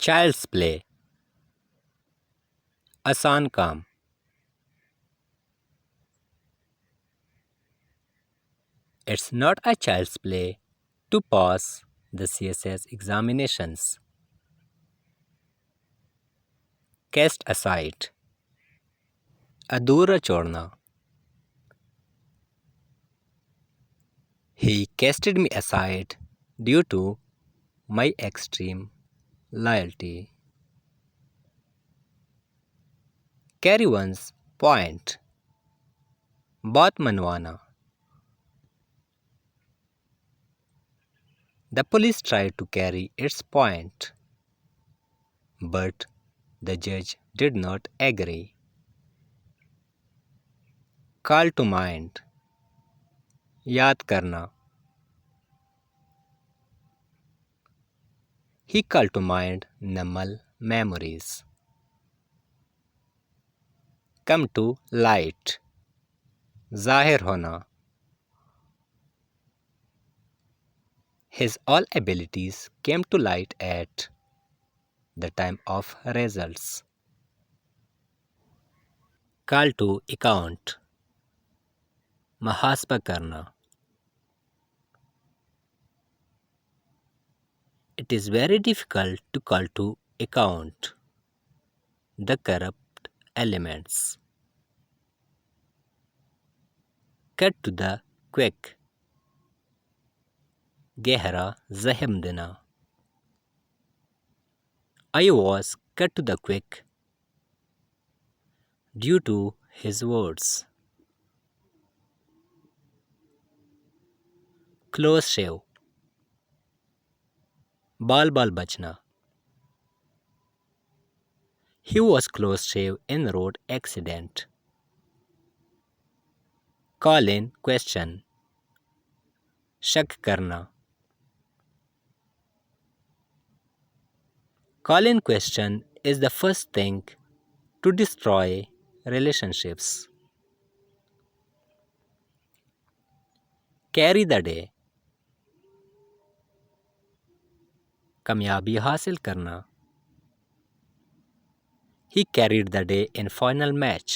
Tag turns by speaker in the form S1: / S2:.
S1: Child's play. आसान काम. It's not a child's play to pass the CSS examinations. Cast aside. अधूरा छोड़ना. He casted me aside due to my extreme loyalty. Carry one's point. बात मनवाना. The police tried to carry its point, but the judge did not agree. Call to mind. याद करना. He called to mind numb memories. Come to light. ज़ाहिर होना. His all abilities came to light at the time of results. Call to account. मुहासबा करना. It is very difficult to call to account the corrupt elements. Cut to the quick. गहरा जहम देना. I was cut to the quick due to his words. Close shave. बाल बाल बचना. He was close shave in road accident. Call in question. शक करना. Call in question is the first thing to destroy relationships. Carry the day. कामयाबी हासिल करना. He carried the day in final match.